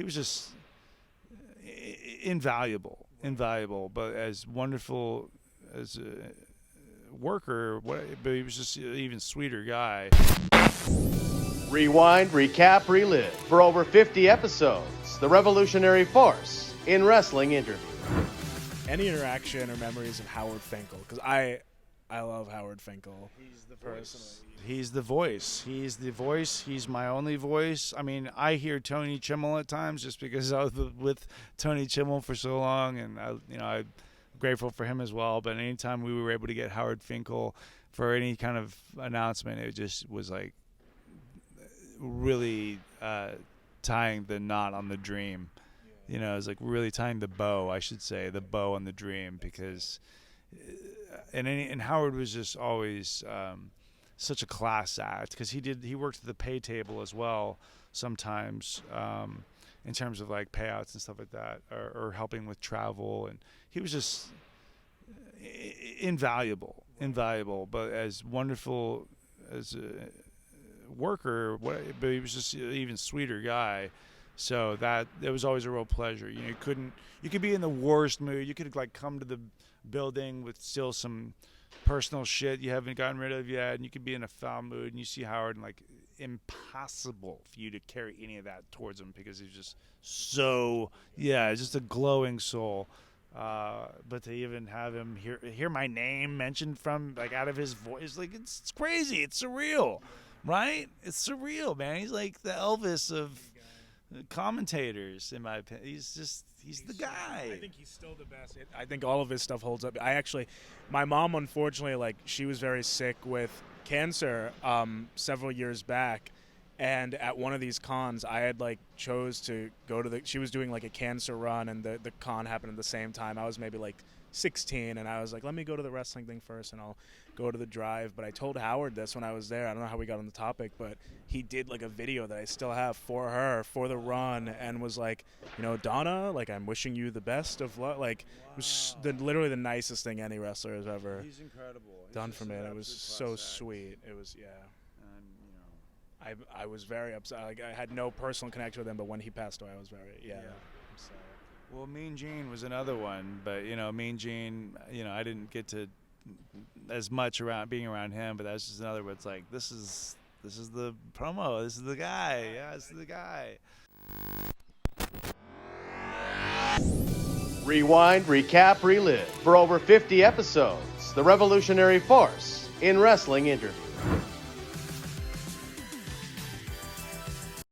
was just invaluable. But as wonderful as a worker, but he was just an even sweeter guy. Rewind, recap, relive. For over 50 episodes, the revolutionary force in wrestling interview. Any interaction or memories of Howard Finkel? Because I love Howard Finkel. He's the voice. He's the voice. He's my only voice. I mean, I hear Tony Chimmel at times just because I was with Tony Chimmel for so long, and I'm grateful for him as well. But anytime we were able to get Howard Finkel for any kind of announcement, it just was like really tying the knot on the dream. You know, it's like really tying the bow, I should say, the bow on the dream, because and Howard was just always such a class act, because he worked at the pay table as well sometimes, in terms of like payouts and stuff like that, or helping with travel, and he was just invaluable. But as wonderful as a worker, but he was just an even sweeter guy. So that it was always a real pleasure. You know, you could be in the worst mood. You could like come to the building with still some personal shit you haven't gotten rid of yet, and you could be in a foul mood, and you see Howard, and like impossible for you to carry any of that towards him, because he's just so just a glowing soul. But to even have him hear my name mentioned from like out of his voice, like it's crazy. It's surreal, right? It's surreal, man. He's like the Elvis of commentators, in my opinion. He's the guy. I think he's still the best. I think all of his stuff holds up. My mom, unfortunately, like, she was very sick with cancer several years back, and at one of these cons, I had like chose to go to she was doing like a cancer run, and the con happened at the same time. I was maybe like 16, and I was like, let me go to the wrestling thing first, and I'll go to the drive. But I told Howard this when I was there. I don't know how we got on the topic, but he did like a video that I still have for her for the run, and was like, Donna, like, I'm wishing you the best of luck. Like, it was literally the nicest thing any wrestler has ever He's incredible. done for me. And it was so sweet. It was, I was very upset. Like, I had no personal connection with him, but when he passed away, I was very I'm sorry. Well, Mean Gene was another one, but Mean Gene, I didn't get to as much being around him, but that's just another where it's like, this is the promo, this is the guy, this is the guy. Rewind, recap, relive. For over 50 episodes, the revolutionary force in wrestling interview.